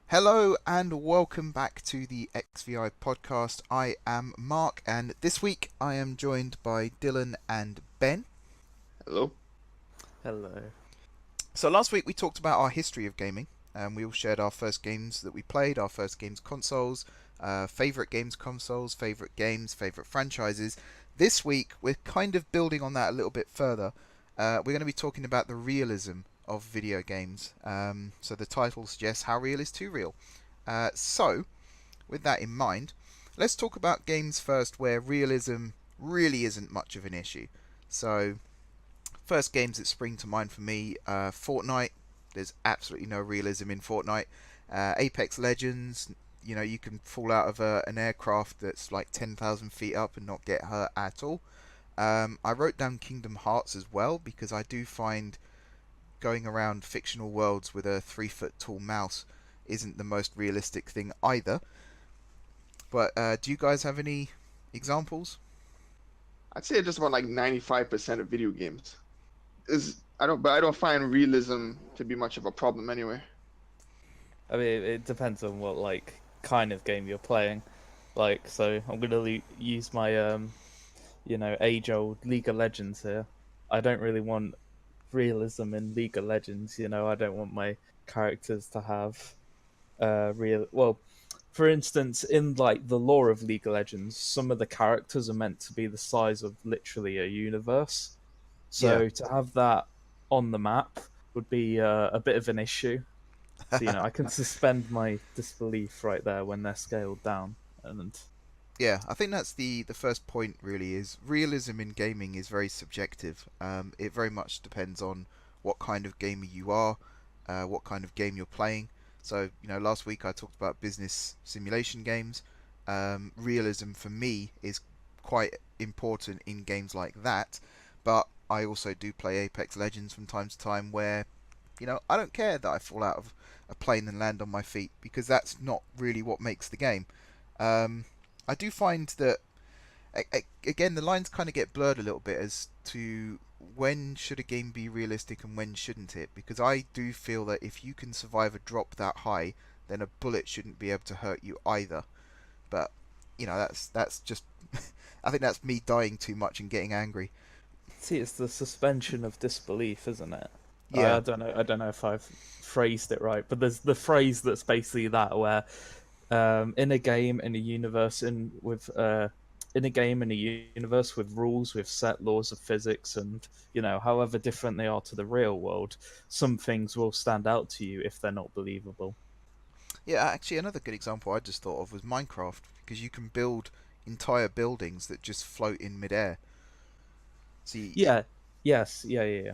Hello and welcome back to the XVI Podcast. I am Mark, and this week I am joined by Dylan and Ben. Hello. Hello. So last week we talked about our history of gaming, and we all shared our first games that we played, our first games consoles, favourite games consoles, favourite games, favourite franchises. This week we're kind of building on that a little bit further. We're going to be talking about the realism of video games. So the title suggests how real is too real. So, with that in mind, let's talk about games first where realism really isn't much of an issue. So, first games that spring to mind for me, Fortnite. There's absolutely no realism in Fortnite. Apex Legends, you can fall out of an aircraft that's like 10,000 feet up and not get hurt at all. I wrote down Kingdom Hearts as well because I do find going around fictional worlds with a 3-foot tall mouse isn't the most realistic thing either. But do you guys have any examples? I'd say just about like 95% of video games I don't find realism to be much of a problem anyway. I mean, it depends on what kind of game you're playing. So I'm gonna use my age-old League of Legends here. I don't really want realism in League of Legends. I don't want my characters to have real. Well, for instance, in the lore of League of Legends, some of the characters are meant to be the size of literally a universe. So to have that on the map would be a bit of an issue. So I can suspend my disbelief right there when they're scaled down. And yeah, I think that's the first point. Really, is realism in gaming is very subjective. It very much depends on what kind of gamer you are, what kind of game you're playing. So last week I talked about business simulation games. Realism for me is quite important in games like that, but I also do play Apex Legends from time to time where I don't care that I fall out of a plane and land on my feet, because that's not really what makes the game. I do find that, again, the lines kind of get blurred a little bit as to when should a game be realistic and when shouldn't it. Because I do feel that if you can survive a drop that high, then a bullet shouldn't be able to hurt you either. But, that's just... I think that's me dying too much and getting angry. see, it's the suspension of disbelief, isn't it? Yeah. I don't know if I've phrased it right, but there's the phrase that's basically that, where in a game, in a universe, in a game, in a universe with rules, with set laws of physics, and however different they are to the real world, some things will stand out to you if they're not believable. Yeah, actually, another good example I just thought of was Minecraft, because you can build entire buildings that just float in midair. See, Yeah. Yes. Yeah.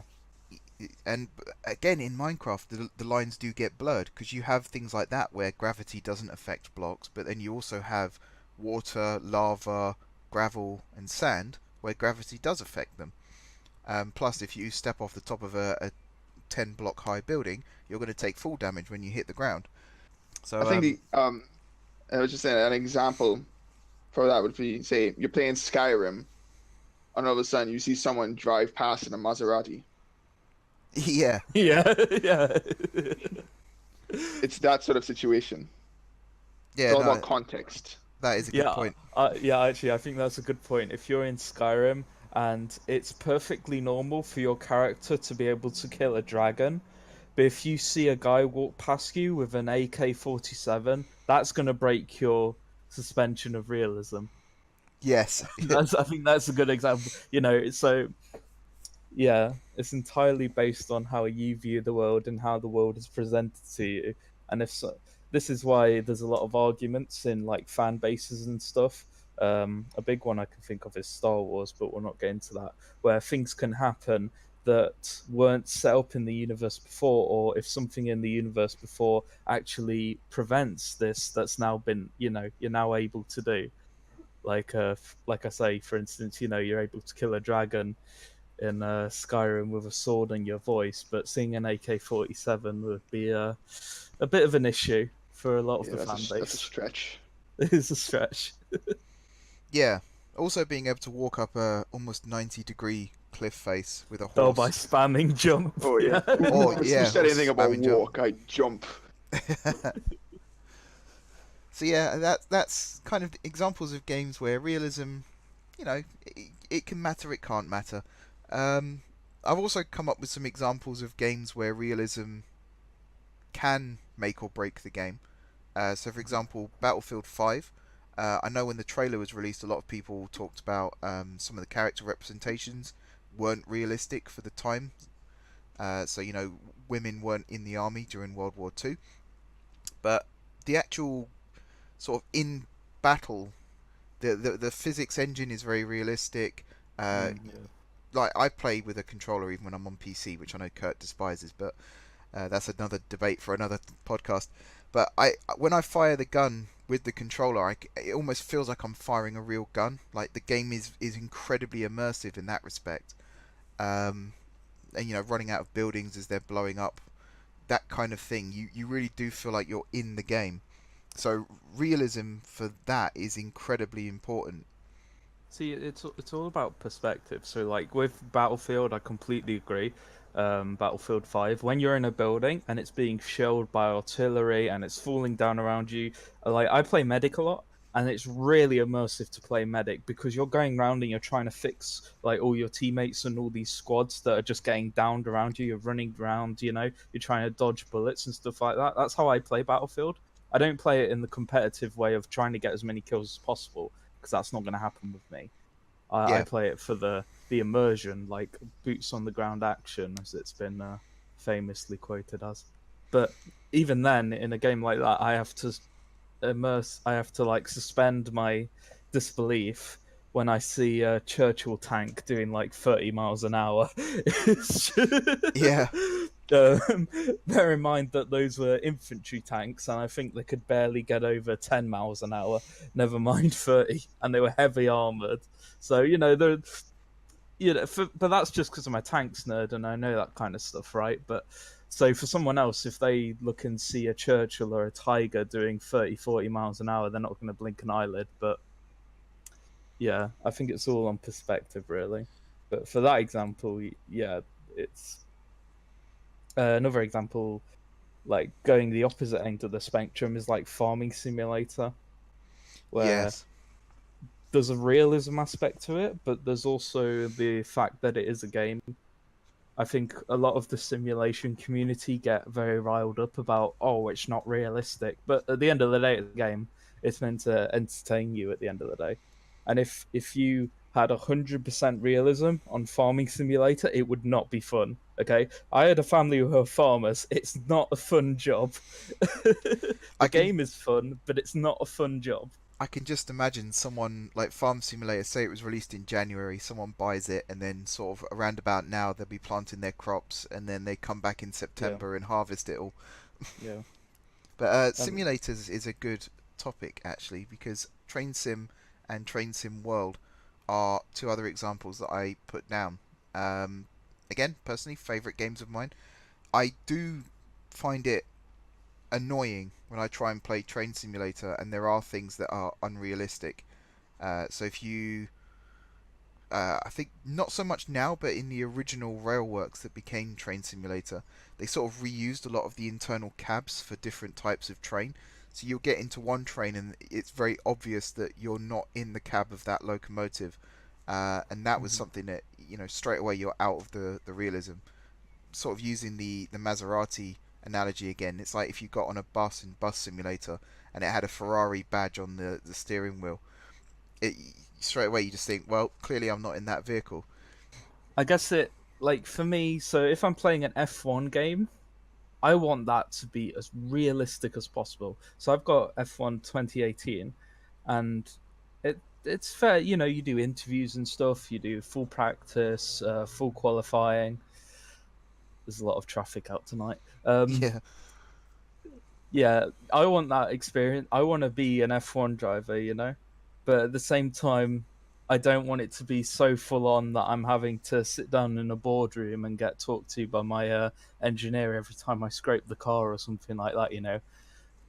and again, in Minecraft, the lines do get blurred, because you have things like that where gravity doesn't affect blocks, but then you also have water, lava, gravel, and sand where gravity does affect them. Plus, if you step off the top of a 10 block high building, you're going to take full damage when you hit the ground. So I think I was just saying an example for that would be, say you're playing Skyrim, and all of a sudden you see someone drive past in a Maserati. yeah, Yeah. Yeah. It's that sort of situation. yeah, It's all no, about context. that is a good point. Actually, I think that's a good point. If you're in Skyrim and it's perfectly normal for your character to be able to kill a dragon, but if you see a guy walk past you with an AK-47, that's going to break your suspension of realism. Yes. I think that's a good example. So yeah, it's entirely based on how you view the world and how the world is presented to you. And this is why there's a lot of arguments in fan bases and stuff. A big one I can think of is Star Wars, but we'll not get into that. Where things can happen that weren't set up in the universe before, or if something in the universe before actually prevents this, that's now been you're now able to do. Like I say, for instance, you're able to kill a dragon in Skyrim with a sword and your voice, but seeing an AK-47 would be a bit of an issue for a lot of the fan base. That's a stretch. It is a stretch. Yeah. Also, being able to walk up a almost 90-degree cliff face with a horse. Oh, by spamming jump. Oh yeah. Or, If you said anything about spamming jump. walk, I jump. So yeah, that's kind of examples of games where realism, it can matter, it can't matter. Um, I've also come up with some examples of games where realism can make or break the game. So, for example, Battlefield 5. I know when the trailer was released, a lot of people talked about some of the character representations weren't realistic for the time. So, women weren't in the army during World War II. But the actual sort of in battle, the physics engine is very realistic. Yeah. Like, I play with a controller even when I'm on PC, which I know Kurt despises, but that's another debate for another podcast. But when I fire the gun with the controller, it almost feels like I'm firing a real gun. Like, the game is incredibly immersive in that respect. And running out of buildings as they're blowing up, that kind of thing. You really do feel like you're in the game. So realism for that is incredibly important. See, it's all about perspective. So, like with Battlefield, I completely agree. Battlefield 5, when you're in a building and it's being shelled by artillery and it's falling down around you, like I play medic a lot, and it's really immersive to play medic because you're going around and you're trying to fix like all your teammates and all these squads that are just getting downed around you. You're running around, you're trying to dodge bullets and stuff like that. That's how I play Battlefield. I don't play it in the competitive way of trying to get as many kills as possible because that's not going to happen with me. I Yeah, play it for the immersion, like boots on the ground action, as it's been famously quoted as. But even then, in a game like that, I have to like suspend my disbelief when I see a Churchill tank doing like 30 miles an hour. yeah, Um, bear in mind that those were infantry tanks, and I think they could barely get over 10 miles an hour, never mind 30, and they were heavy armored. So, they're, but that's just because I'm a tanks nerd and I know that kind of stuff, right? But so for someone else, if they look and see a Churchill or a Tiger doing 30, 40 miles an hour, they're not going to blink an eyelid. But yeah, I think it's all on perspective, really. But for that example, yeah, it's another example, like going the opposite end of the spectrum is like Farming Simulator, where yes, there's a realism aspect to it, but there's also the fact that it is a game. I think a lot of the simulation community get very riled up about, oh, it's not realistic. But at the end of the day, it's a game. It's meant to entertain you at the end of the day. And if you had 100% realism on Farming Simulator, it would not be fun. Okay, I had a family who are farmers. It's not a fun job. I The can game is fun, but it's not a fun job. I can just imagine someone like Farm Simulator. Say it was released in January, someone buys it, and then sort of around about now they'll be planting their crops, and then they come back in Yeah, September and harvest it all. yeah. But Um, simulators is a good topic actually, because Train Sim and Train Sim World are two other examples that I put down. Again, personally, favorite games of mine. I do find it annoying when I try and play Train Simulator and there are things that are unrealistic. So if you, I think not so much now, but in the original Railworks that became Train Simulator, they sort of reused a lot of the internal cabs for different types of train. So you'll get into one train and it's very obvious that you're not in the cab of that locomotive, and that was mhm. something that straight away you're out of the realism. Sort of using the Maserati analogy again, it's like if you got on a bus in Bus Simulator and it had a Ferrari badge on the steering wheel, it straight away you just think, well, clearly I'm not in that vehicle. I guess it like for me. So if I'm playing an F1 game, I want that to be as realistic as possible. So I've got F1 2018, and it's fair. You do interviews and stuff. You do full practice, full qualifying. There's a lot of traffic out tonight. Yeah, Yeah, I want that experience. I want to be an F1 driver. But at the same time, I don't want it to be so full on that I'm having to sit down in a boardroom and get talked to by my engineer every time I scrape the car or something like that.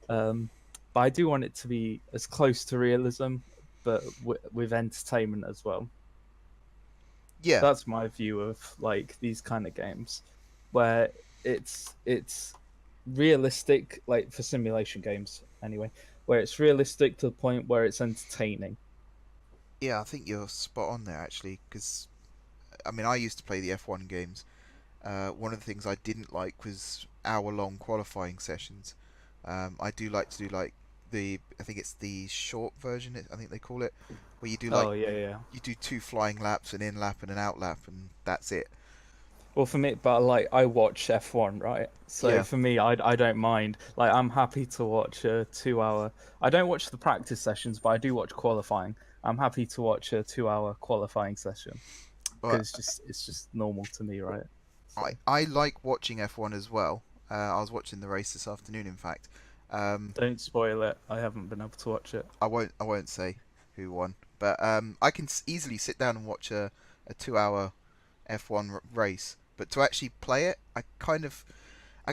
Um, but I do want it to be as close to realism, but with entertainment as well. yeah, That's my view of like these kind of games, where it's realistic, like for simulation games anyway. where it's realistic to the point where it's entertaining. Yeah, I think you're spot on there actually, because I mean I used to play the F1 games. One of the things I didn't like was hour-long qualifying sessions. I do like to do like I think it's the short version, I think they call it, where you do like Oh yeah. you do 2 flying laps, an in lap and an out lap, and that's it. Well, for me, but like I watch F1, right? So Yeah. for me, I don't mind. Like I'm happy to watch a 2 hour. I don't watch the practice sessions, but I do watch qualifying. I'm happy to watch a 2 hour qualifying session But because it's just normal to me, right? So, I like watching F1 as well. I was watching the race this afternoon, in fact. don't spoil it. I haven't been able to watch it. I won't say who won, but I can easily sit down and watch a 2 hour F1 race. But to actually play it, I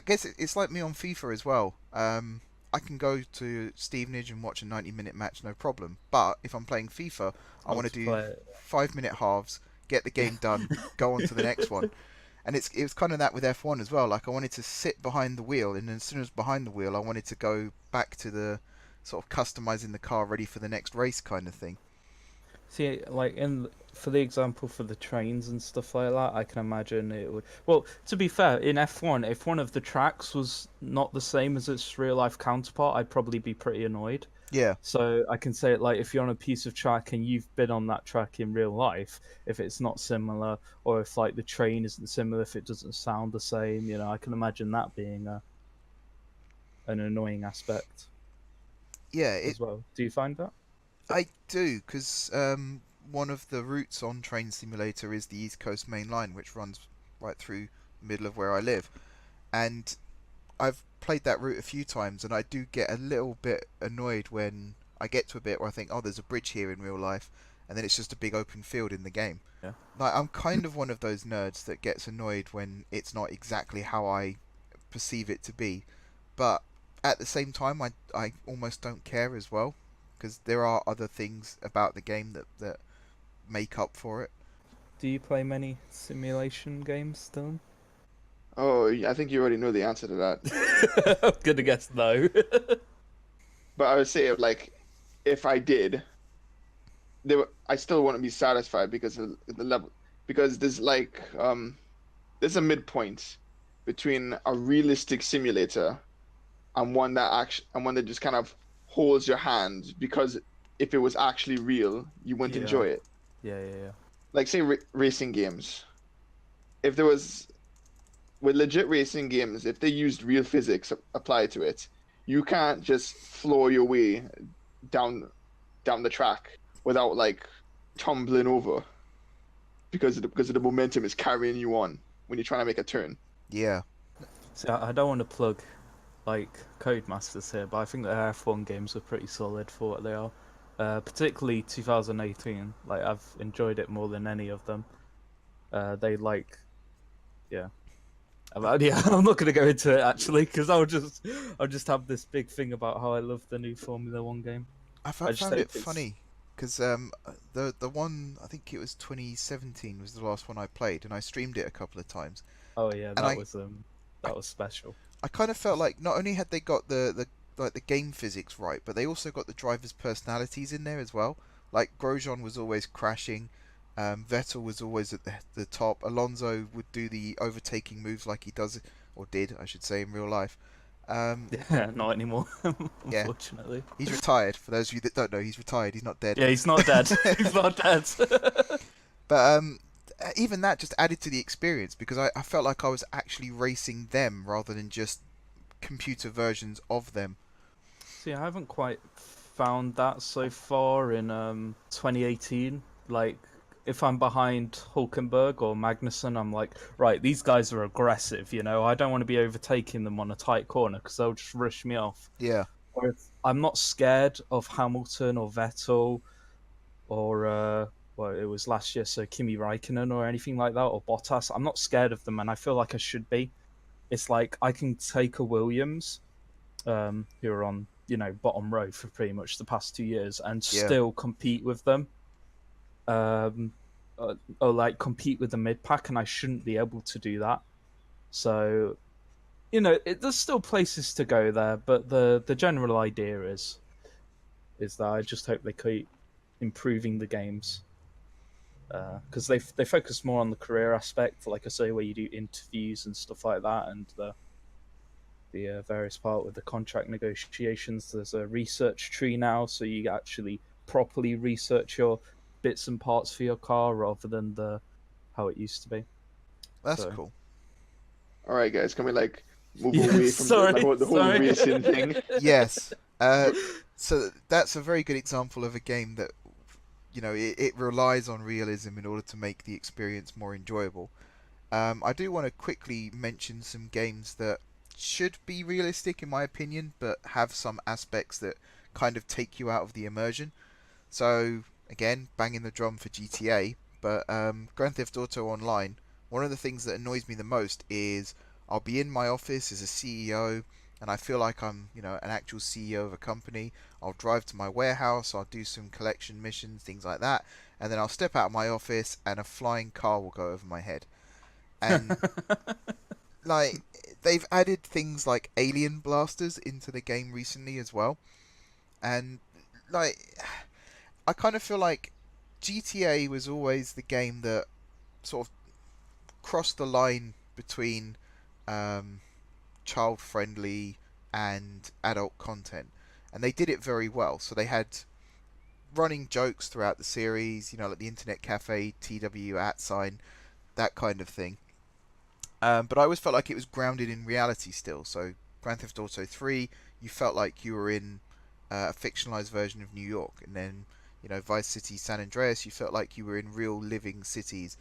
guess it's like me on FIFA as well. I can go to Stevenage and watch a 90-minute match, no problem. But if I'm playing FIFA, I want to do play it. 5-minute halves, get the game done, go on to the next one. And it was kind of that with F1 as well. Like I wanted to sit behind the wheel, and as soon as behind the wheel, I wanted to go back to the sort of customizing the car ready for the next race kind of thing. See, like for the example for the trains and stuff like that, I can imagine it would. Well, to be fair, in F1, if one of the tracks was not the same as its real life counterpart, I'd probably be pretty annoyed. Yeah, So I can say it like if you're on a piece of track and you've been on that track in real life, if it's not similar, or if like the train isn't similar, if it doesn't sound the same, I can imagine that being an annoying aspect yeah, as well. Do you find that? I do, because one of the routes on Train Simulator is the East Coast Main Line, which runs right through the middle of where I live. And I've played that route a few times, and I do get a little bit annoyed when I get to a bit where I think, oh, there's a bridge here in real life, and then it's just a big open field in the game. Yeah. Like, I'm kind of one of those nerds that gets annoyed when it's not exactly how I perceive it to be. But at the same time, I almost don't care as well, because there are other things about the game that make up for it. Do you play many simulation games, Dylan? Oh, I think you already know the answer to that. I'm gonna guess no. But I would say, like, if I did, I still wouldn't be satisfied because of the level. Because there's a midpoint between a realistic simulator and one that just kind of holds your hand, because if it was actually real, you wouldn't enjoy it. Yeah. Like, say, racing games. If there was with legit racing games, if they used real physics applied to it, you can't just floor your way down the track without like tumbling over because of the momentum is carrying you on when you're trying to make a turn. Yeah. See, I don't want to plug like Codemasters here, but I think the F1 games are pretty solid for what they are. Particularly 2018. Like I've enjoyed it more than any of them. Yeah. Yeah, I'm not going to go into it actually, because I'll just have this big thing about how I love the new Formula One game. I just found hope it funny because the one, I think it was 2017 was the last one I played, and I streamed it a couple of times. Oh yeah, that was special. I kind of felt like not only had they got the game physics right, but they also got the drivers' personalities in there as well. Like Grosjean was always crashing. Vettel was always at the top. Alonso would do the overtaking moves like he does, or did, I should say, in real life. Yeah, not anymore, unfortunately. He's retired. For those of you that don't know, he's retired. He's not dead. Yeah, he's not dead. He's not dead. But even that just added to the experience, because I felt like I was actually racing them rather than just computer versions of them. See, I haven't quite found that so far in 2018. Like, if I'm behind Hulkenberg or Magnussen, I'm like, right, these guys are aggressive, I don't want to be overtaking them on a tight corner because they'll just rush me off. Yeah. Or if I'm not scared of Hamilton or Vettel or, it was last year, so Kimi Räikkönen or anything like that, or Bottas. I'm not scared of them, and I feel like I should be. It's like I can take a Williams, who are on, bottom row for pretty much the past 2 years, and still compete with them. Or like compete with the mid pack, and I shouldn't be able to do that. So, there's still places to go there, but the general idea is is that I just hope they keep improving the games, because they focus more on the career aspect, like I say, where you do interviews and stuff like that, and the various part with the contract negotiations. There's a research tree now, so you actually properly research your bits and parts for your car rather than how it used to be. That's So. cool. All right, guys, can we like move Yeah, away from the whole sorry. racing thing? Yes. So that's a very good example of a game that, you know, it relies on realism in order to make the experience more enjoyable. I do want to quickly mention some games that should be realistic in my opinion, but have some aspects that kind of take you out of the immersion. So again, banging the drum for GTA, but Grand Theft Auto Online. One of the things that annoys me the most is I'll be in my office as a CEO, and I feel like I'm, you know, an actual CEO of a company. I'll drive to my warehouse, I'll do some collection missions, things like that, and then I'll step out of my office, and a flying car will go over my head. And like they've added things like alien blasters into the game recently as well, and like I kind of feel like GTA was always the game that sort of crossed the line between um, child friendly and adult content, and they did it very well. So they had running jokes throughout the series, you know, like the Internet Cafe, TW at sign, that kind of thing. But I always felt like it was grounded in reality still. So Grand Theft Auto 3, you felt like you were in a fictionalized version of New York, and then you know Vice City, San Andreas, you felt like you were in real living cities.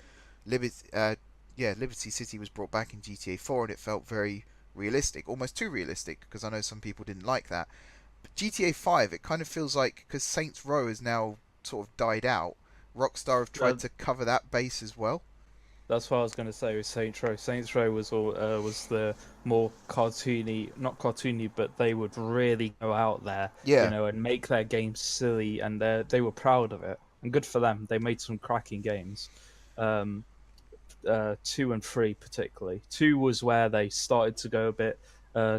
Liberty City was brought back in GTA 4, and it felt very realistic, almost too realistic, because I know some people didn't like that. But GTA 5, it kind of feels like because Saints Row has now sort of died out, Rockstar have tried to cover that base as well. That's what I was going to say with Saints Row. Saints Row was the more cartoony, not cartoony, but they would really go out there, Yeah, and make their games silly, and they were proud of it, and good for them. They made some cracking games. 2 and 3 particularly. 2 was where they started to go a bit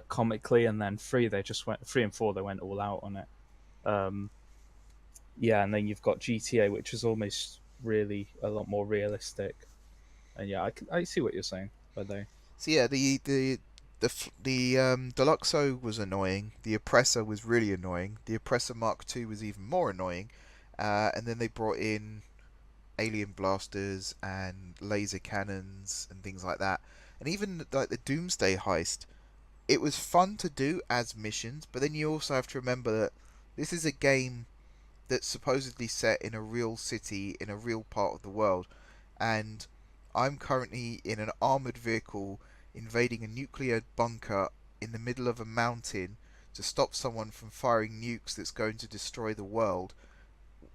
comically, and then 3 they just went 3 and 4 they went all out on it. And then you've got GTA, which is almost really a lot more realistic. And yeah, I see what you're saying. But so yeah, the Deluxo was annoying. The Oppressor was really annoying. The Oppressor Mark II was even more annoying. And then they brought in alien blasters and laser cannons and things like that. And even like the Doomsday heist, it was fun to do as missions. But then you also have to remember that this is a game that's supposedly set in a real city in a real part of the world, and I'm currently in an armored vehicle invading a nuclear bunker in the middle of a mountain to stop someone from firing nukes that's going to destroy the world.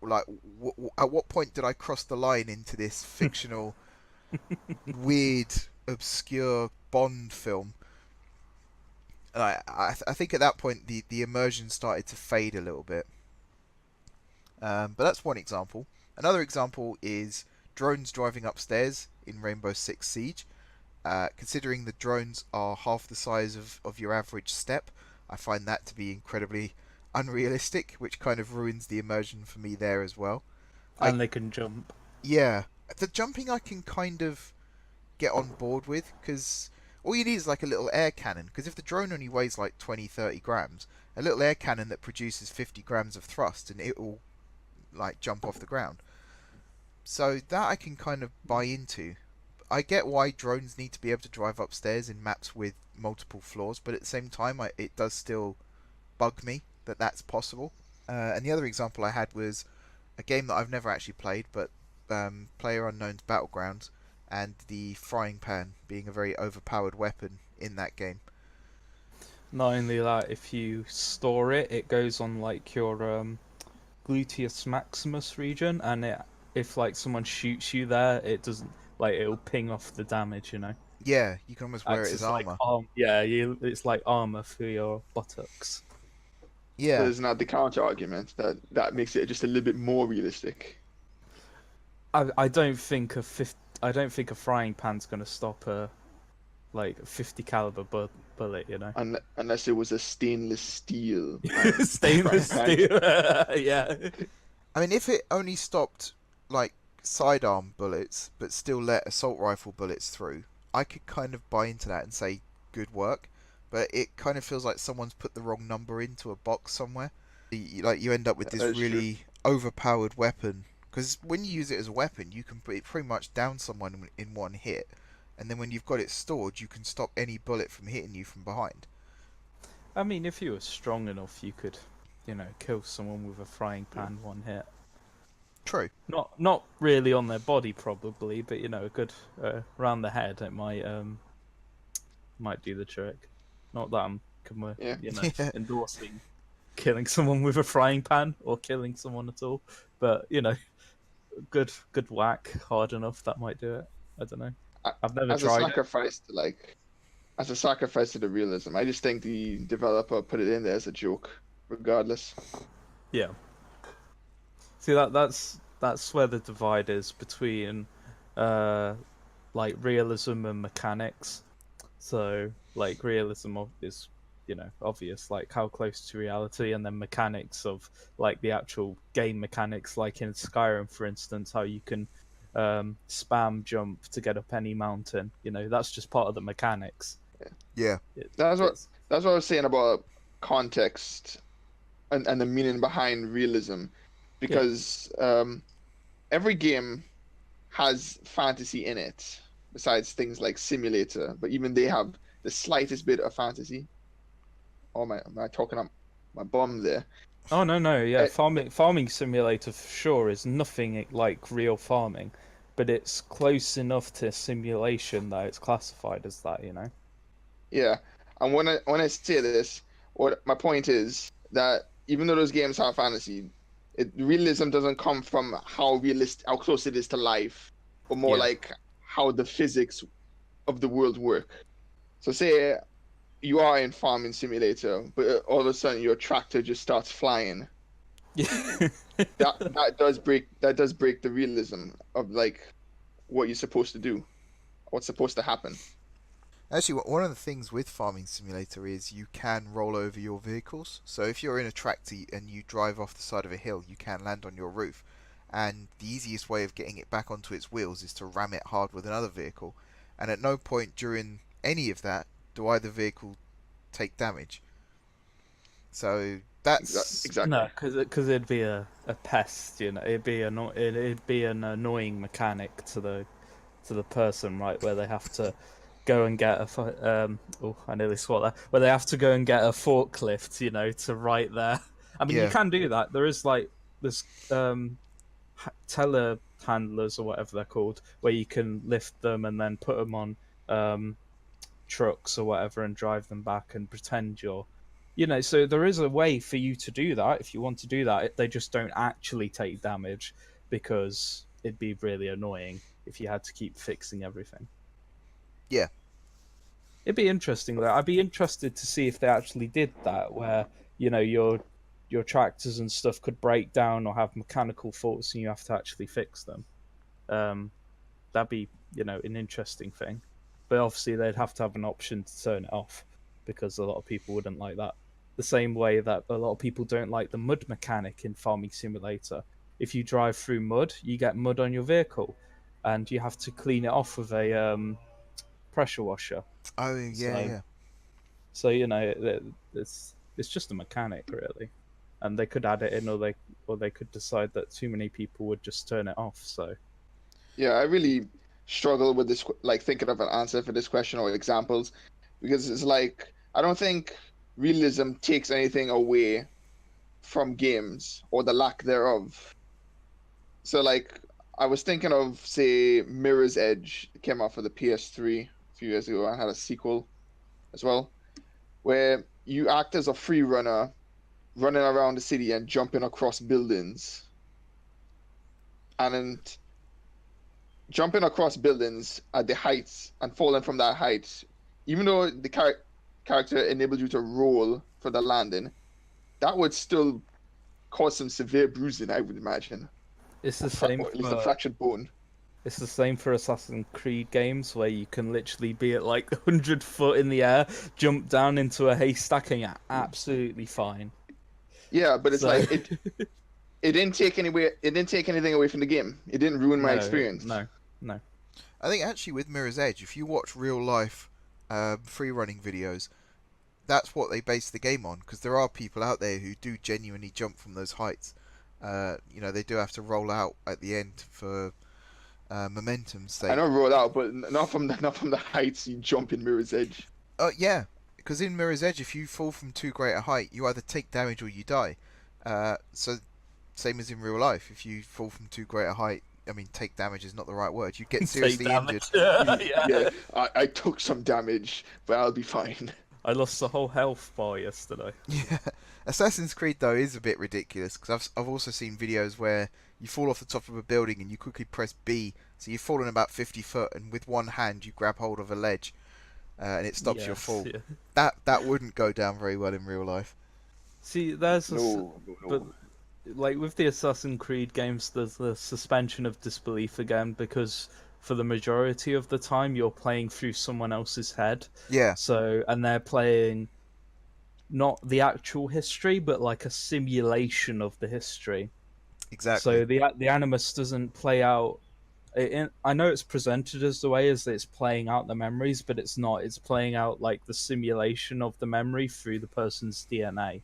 Like, at what point did I cross the line into this fictional, weird, obscure Bond film? I think at that point the immersion started to fade a little bit. But that's one example. Another example is drones driving upstairs in Rainbow Six Siege. Considering the drones are half the size of your average step, I find that to be incredibly unrealistic, which kind of ruins the immersion for me there as well. and they can jump. Yeah, the jumping I can kind of get on board with, because all you need is like a little air cannon, because if the drone only weighs like 20-30 grams, a little air cannon that produces 50 grams of thrust and it will like jump off the ground. So that I can kind of buy into. I get why drones need to be able to drive upstairs in maps with multiple floors, but at the same time, it does still bug me that that's possible. And the other example I had was a game that I've never actually played, but PlayerUnknown's Battlegrounds, and the frying pan being a very overpowered weapon in that game. Not only that, if you store it, it goes on like your gluteus maximus region, and if like someone shoots you there, it doesn't like it'll ping off the damage. Yeah, you can almost wear it as Like armor. yeah, it's like armor for your buttocks. So Yeah, there's not the counter argument that makes it just a little bit more realistic. I don't think a frying pan's gonna stop like a 50 caliber bullet, you know. Unless it was a stainless steel Stainless frying pan. steel. Yeah. I mean, if it only stopped like sidearm bullets, but still let assault rifle bullets through, I could kind of buy into that and say good work. But it kind of feels like someone's put the wrong number into a box somewhere. Like you end up with this That's true. really overpowered weapon. Because when you use it as a weapon, you can pretty much down someone in one hit. And then when you've got it stored, you can stop any bullet from hitting you from behind. I mean, if you were strong enough, you could, you know, kill someone with a frying pan one hit. True. Not really on their body probably, but you know, a good around the head, it might do the trick. Not that I'm Yeah. you know, Yeah. endorsing killing someone with a frying pan or killing someone at all, but you know, good whack hard enough that might do it. I don't know. I've never As a tried it. sacrifice to as a sacrifice to the realism, I just think the developer put it in there as a joke, regardless. Yeah. See that's where the divide is between like realism and mechanics. So like realism is, you know, obvious, like how close to reality, and then mechanics of like the actual game mechanics, like in Skyrim for instance, how you can spam jump to get up any mountain. You know, that's just part of the mechanics. Yeah. That's what It's- that's what I was saying about context and the meaning behind realism, because every game has fantasy in it, besides things like simulator, but even they have the slightest bit of fantasy. Oh, am I talking up my bum there? Oh no, yeah, Uh, farming simulator for sure is nothing like real farming, but it's close enough to simulation that it's classified as that, you know. Yeah, and when I say this, what my point is that even though those games have fantasy, realism doesn't come from how close it is to life, but more Yeah. like how the physics of the world work. So say you are in farming simulator, but all of a sudden your tractor just starts flying. Yeah. That does break the realism of like what you're supposed to do, what's supposed to happen. Actually, one of the things with Farming Simulator is you can roll over your vehicles. So if you're in a tractor and you drive off the side of a hill, you can land on your roof. And the easiest way of getting it back onto its wheels is to ram it hard with another vehicle. And at no point during any of that do either vehicle take damage. So that's Exactly. No, because it'd be a pest, you know. It'd be an annoying mechanic to the person, right? Where they have to go and get oh, I nearly swore that. Where they have to go and get a forklift, you know, to right there. I mean, you Yeah. can do that. There is like this telehandlers or whatever they're called, where you can lift them and then put them on trucks or whatever and drive them back and pretend you're, you know. So there is a way for you to do that if you want to do that. They just don't actually take damage, because it'd be really annoying if you had to keep fixing everything. Yeah. It'd be interesting though. I'd be interested to see if they actually did that, where, you know, your tractors and stuff could break down or have mechanical faults and you have to actually fix them. That'd be, you know, an interesting thing. But obviously they'd have to have an option to turn it off, because a lot of people wouldn't like that. The same way that a lot of people don't like the mud mechanic in Farming Simulator. If you drive through mud, you get mud on your vehicle, and you have to clean it off with a pressure washer. Oh yeah, So- yeah. So, you know, it's just a mechanic really, and they could add it in, or they could decide that too many people would just turn it off. So Yeah, I really struggle with this, like thinking of an answer for this question or examples, because it's like I don't think realism takes anything away from games or the lack thereof. So like I was thinking of, say, Mirror's Edge. It came out for the PS3 a few years ago and had a sequel as well, where you act as a free runner running around the city and jumping across buildings. And jumping across buildings at the heights and falling from that height, even though the character enabled you to roll for the landing, that would still cause some severe bruising, I would imagine. it's the same Or at least a for fractured bone. It's the same for Assassin's Creed games where you can literally be at like 100 foot in the air, jump down into a haystack, and you're absolutely fine. Yeah, but it's So like it didn't take anything away from the game. It didn't ruin my experience. no. I think actually with Mirror's Edge, if you watch real life free running videos, that's what they base the game on, because there are people out there who do genuinely jump from those heights. They do have to roll out at the end for momentum's I sake. know roll out, but not from the heights you jump in Mirror's Edge. Yeah, because in Mirror's Edge, if you fall from too great a height, you either take damage or you die. So same as in real life, if you fall from too great a height, I mean, take damage is not the right word. You get seriously injured. Yeah, I took some damage, but I'll be fine. I lost the whole health bar yesterday. Yeah, Assassin's Creed though is a bit ridiculous, because I've also seen videos where you fall off the top of a building and you quickly press B, so you've fallen about 50 foot, and with one hand you grab hold of a ledge, and it stops your fall. Yeah. That wouldn't go down very well in real life. See, there's No. but like with the Assassin's Creed games, there's the suspension of disbelief again, because for the majority of the time you're playing through someone else's head. Yeah, So, and they're playing not the actual history, but like a simulation of the history. exactly. So the animus doesn't play out. I know it's presented as the way as it's playing out the memories, but it's not. It's playing out like the simulation of the memory through the person's DNA.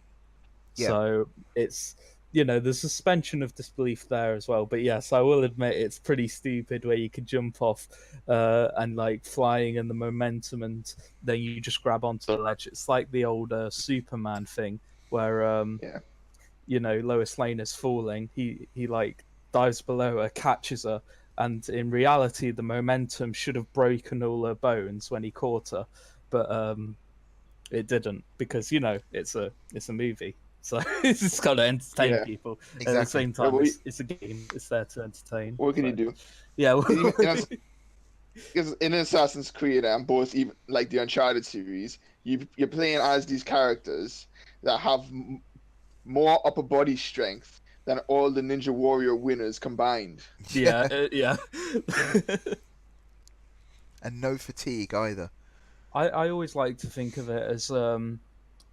Yeah. So it's the suspension of disbelief there as well. But yes, I will admit it's pretty stupid where you could jump off and like flying and the momentum, and then you just grab onto the ledge. It's like the old Superman thing where Lois Lane is falling. He like dives below her, catches her, and in reality the momentum should have broken all her bones when he caught her, but it didn't, because it's a movie. So it's just got to entertain people. Exactly. At the same time, Yeah, it's a game. It's there to entertain. What can you do? Yeah. Because in Assassin's Creed and both, even like the Uncharted series, you're playing as these characters that have more upper body strength than all the Ninja Warrior winners combined. Yeah. And no fatigue either. I always like to think of it as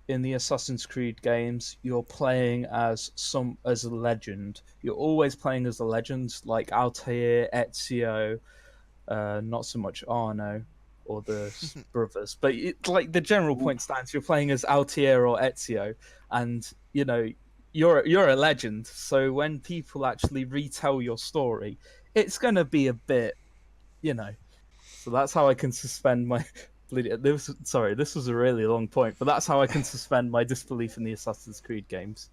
in the Assassin's Creed games, you're playing as a legend. You're always playing as a legend, like Altair, Ezio, not so much Arno or the brothers, but like the general point stands. You're playing as Altair or Ezio, and you're a legend. So when people actually retell your story, it's gonna be a bit, So that's how I can suspend my. This was a really long point, but that's how I can suspend my disbelief in the Assassin's Creed games,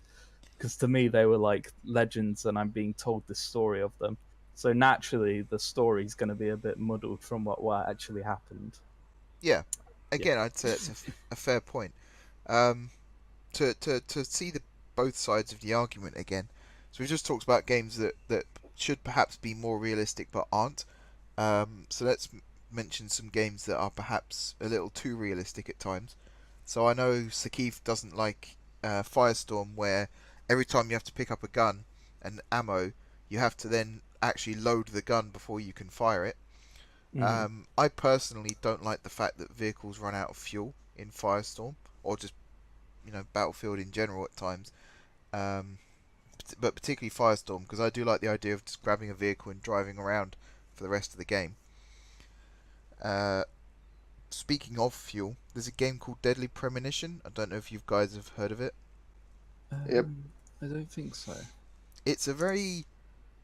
because to me they were like legends, and I'm being told the story of them. So naturally, the story's going to be a bit muddled from what actually happened. Yeah, again, I'd say it's a fair point. To see the both sides of the argument again. So we just talked about games that should perhaps be more realistic but aren't. So let's mention some games that are perhaps a little too realistic at times. So I know Sakif doesn't like Firestorm, where every time you have to pick up a gun and ammo, you have to then actually load the gun before you can fire it. Mm-hmm. I personally don't like the fact that vehicles run out of fuel in Firestorm, or just Battlefield in general at times. But particularly Firestorm, because I do like the idea of just grabbing a vehicle and driving around for the rest of the game. Speaking of fuel, there's a game called Deadly Premonition. I don't know if you guys have heard of it. Yep. I don't think so. It's a very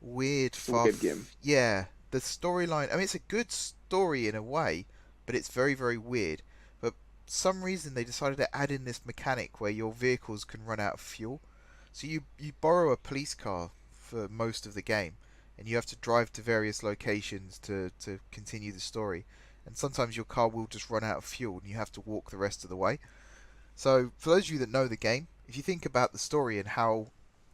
weird, Weird game. Yeah, the storyline. I mean, it's a good story in a way, but it's very, very weird. But for some reason they decided to add in this mechanic where your vehicles can run out of fuel. So you borrow a police car for most of the game, and you have to drive to various locations to continue the story. And sometimes your car will just run out of fuel, and you have to walk the rest of the way. So for those of you that know the game, if you think about the story and how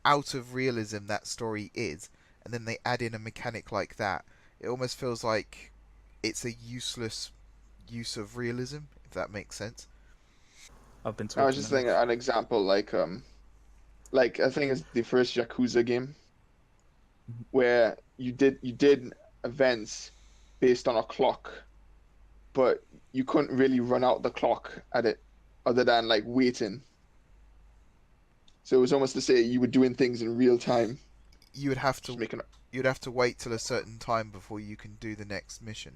out of realism that story is, and then they add in a mechanic like that, it almost feels like it's a useless use of realism, if that makes sense. I've been talking. I was just thinking an example like I think it's the first Yakuza game where you did events based on a clock, but you couldn't really run out the clock at it other than like waiting. So it was almost to say you were doing things in real time. You would have Just to making you'd have to wait till a certain time before you can do the next mission.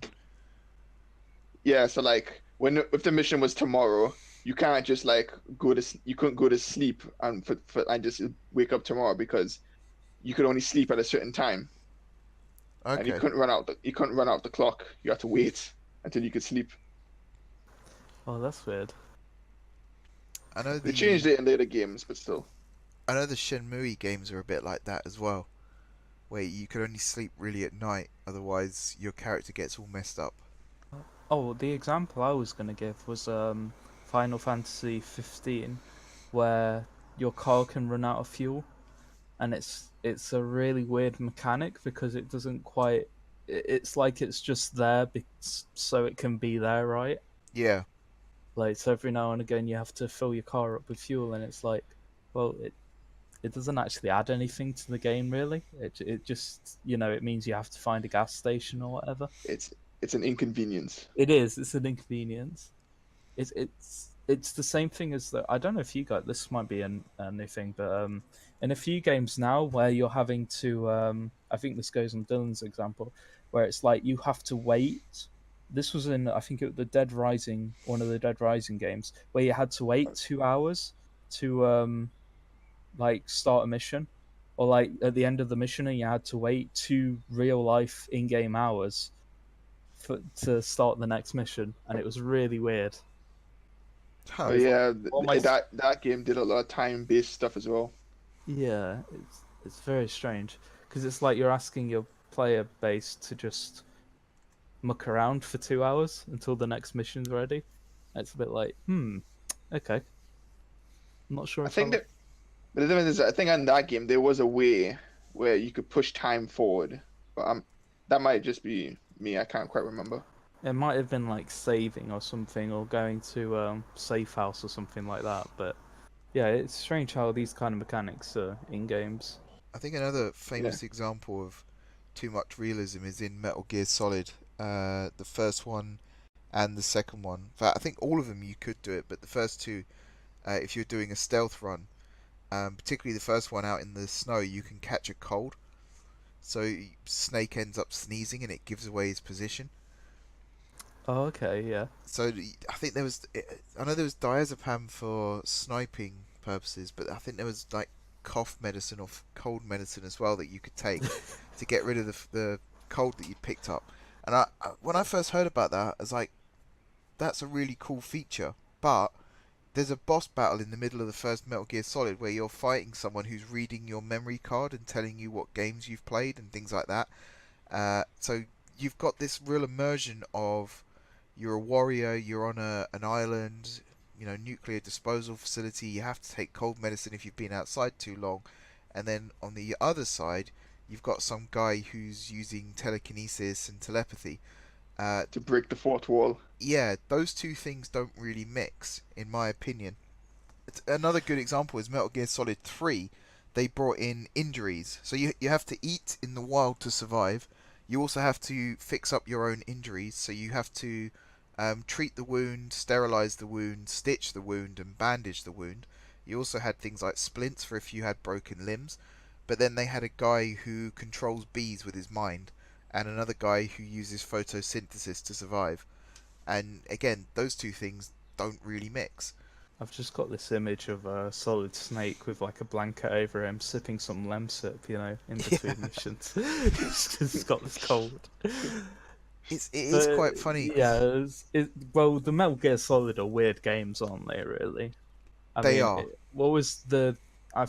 Yeah, so like if the mission was tomorrow, you can't just like you couldn't go to sleep and just wake up tomorrow because you could only sleep at a certain time. And Okay. you couldn't run out the clock. You had to wait until you could sleep. Oh, that's weird. I know They changed it in later games, but still. I know the Shenmue games are a bit like that as well, where you could only sleep really at night, otherwise your character gets all messed up. Oh, the example I was gonna give was Final Fantasy 15, where your car can run out of fuel, and it's a really weird mechanic because it doesn't quite. It's like it's just there so it can be there, right? Yeah. Like, so every now and again you have to fill your car up with fuel, and it's like, well, it doesn't actually add anything to the game really. It just, it means you have to find a gas station or whatever. It's an inconvenience. It's an inconvenience. It's the same thing as the, I don't know if you got this, might be a new thing, but in a few games now where you're having to I think this goes on Dylan's example, where it's like you have to wait. This was in, I think, the Dead Rising, one of the Dead Rising games, where you had to wait 2 hours to like start a mission, or like at the end of the mission, and you had to wait 2 real life in-game hours to start the next mission, and it was really weird. Huh. Oh yeah, Almost- that game did a lot of time-based stuff as well. Yeah, it's very strange because it's like you're asking your player base to just muck around for 2 hours until the next mission's ready. It's a bit like, okay. I'm not sure. I think that but the difference is, I think in that game there was a way where you could push time forward, but that might just be me. I can't quite remember. It might have been like saving or something, or going to safe house or something like that. But yeah, it's strange how these kind of mechanics are in games. I think another famous example of too much realism is in Metal Gear Solid, the first one and the second one. In fact, I think all of them you could do it, but the first two, if you're doing a stealth run, particularly the first one out in the snow, you can catch a cold. So Snake ends up sneezing and it gives away his position. Oh, okay, yeah. So I think I know there was diazepam for sniping purposes, but I think there was like cough medicine or cold medicine as well that you could take to get rid of the cold that you picked up. And when I first heard about that, I was like, that's a really cool feature. But there's a boss battle in the middle of the first Metal Gear Solid where you're fighting someone who's reading your memory card and telling you what games you've played and things like that. So you've got this real immersion of, you're a warrior, you're on an island, nuclear disposal facility, you have to take cold medicine if you've been outside too long. And then on the other side, you've got some guy who's using telekinesis and telepathy. To break the fourth wall. Yeah, those two things don't really mix, in my opinion. Another good example is Metal Gear Solid 3. They brought in injuries. So you have to eat in the wild to survive. You also have to fix up your own injuries. So you have to treat the wound, sterilize the wound, stitch the wound, and bandage the wound. You also had things like splints for if you had broken limbs. But then they had a guy who controls bees with his mind, and another guy who uses photosynthesis to survive. And again, those two things don't really mix. I've just got this image of a Solid Snake with like a blanket over him, sipping some Lemsip, in between missions. He's got this cold. It is quite funny. Yeah, well, the Metal Gear Solid are weird games, aren't they? Really, They are. What was the? I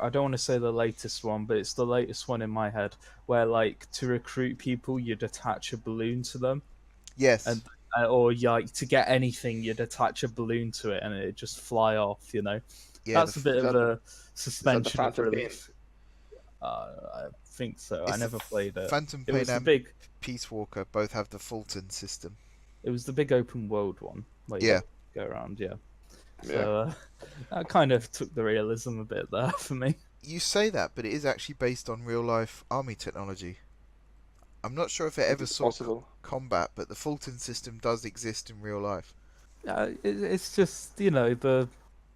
don't want to say the latest one, but it's the latest one in my head, where like to recruit people, you'd attach a balloon to them. Yes. And or like to get anything, you'd attach a balloon to it and it'd just fly off. Yeah, That's a bit of a suspension of Phantom relief. I think so. I never played it. Phantom It Pain was the and big. Peace Walker both have the Fulton system. It was the big open world one. Like Yeah. Go around, yeah. So that kind of took the realism a bit there for me. You say that, but it is actually based on real life army technology. I'm not sure if it If ever it's saw possible. combat, but the Fulton system does exist in real life. It's just, you know, the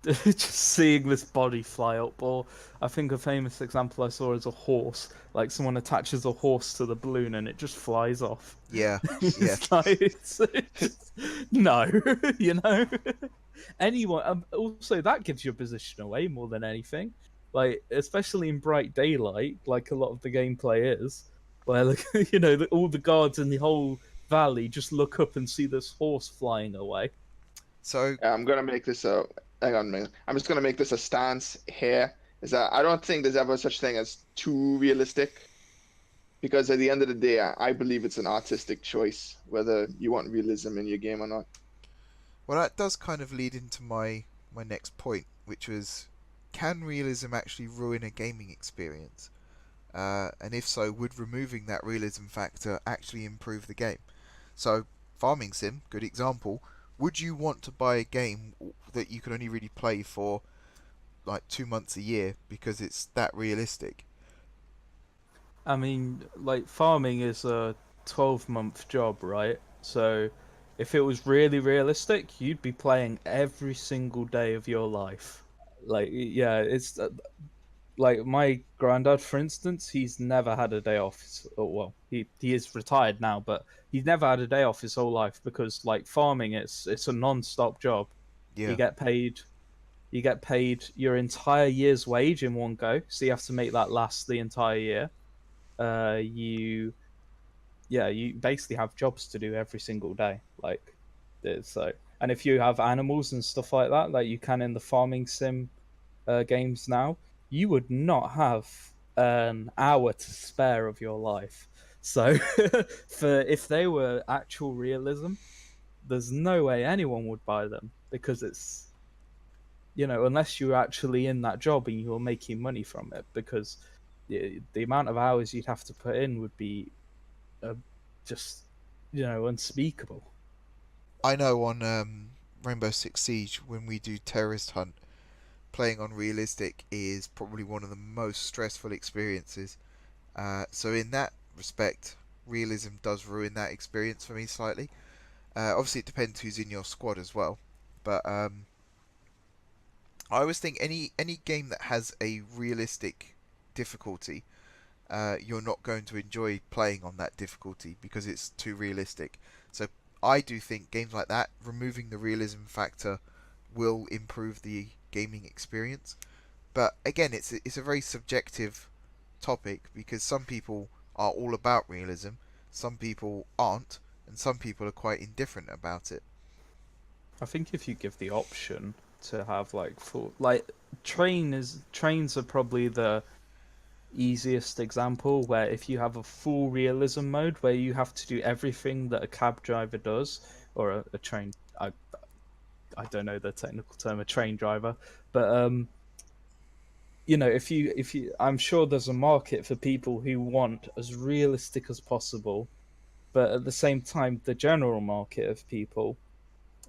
just seeing this body fly up. Or I think a famous example I saw is a horse. Like someone attaches a horse to the balloon and it just flies off. Yeah, yeah. It's like it's just, no, you know. Anyone. Also, that gives your position away more than anything. Like especially in bright daylight, like a lot of the gameplay is, where like, you know, all the guards in the whole valley just look up and see this horse flying away. So I'm gonna make this a. Hang on a minute. I'm just gonna make this a stance here. Is that I don't think there's ever such thing as too realistic, because at the end of the day, I believe it's an artistic choice whether you want realism in your game or not. well, that does kind of lead into my next point, which was, can realism actually ruin a gaming experience? And if so, would removing that realism factor actually improve the game? So, Farming Sim, good example. Would you want to buy a game that you can only really play for like 2 months a year because it's that realistic? I mean, like farming is a 12-month job, right? So if it was really realistic, you'd be playing every single day of your life. Like, yeah, it's like my granddad, for instance, he's never had a day off. Well, he is retired now, but he's never had a day off his whole life because like farming, it's a non-stop job. You Yeah. get paid. You get paid your entire year's wage in one go, so you have to make that last the entire year. You you basically have jobs to do every single day, like so. And if you have animals and stuff like you can in the farming sim games now, you would not have an hour to spare of your life. So, for if they were actual realism, there's no way anyone would buy them because it's, you know, unless you're actually in that job and you're making money from it, because the amount of hours you'd have to put in would be uh, just, you know, unspeakable. I know on Rainbow Six Siege, when we do terrorist hunt, playing on realistic is probably one of the most stressful experiences. So in that respect, realism does ruin that experience for me slightly. Obviously, it depends who's in your squad as well, but I always think any game that has a realistic difficulty, you're not going to enjoy playing on that difficulty because it's too realistic. So I do think games like that, removing the realism factor, will improve the gaming experience. But again, it's a very subjective topic because some people are all about realism, some people aren't, and some people are quite indifferent about it. I think if you give the option to have like full, like trains are probably the easiest example, where if you have a full realism mode where you have to do everything that a cab driver does, or a train, I don't know the technical term, a train driver, but you know, if you I'm sure there's a market for people who want as realistic as possible, but at the same time the general market of people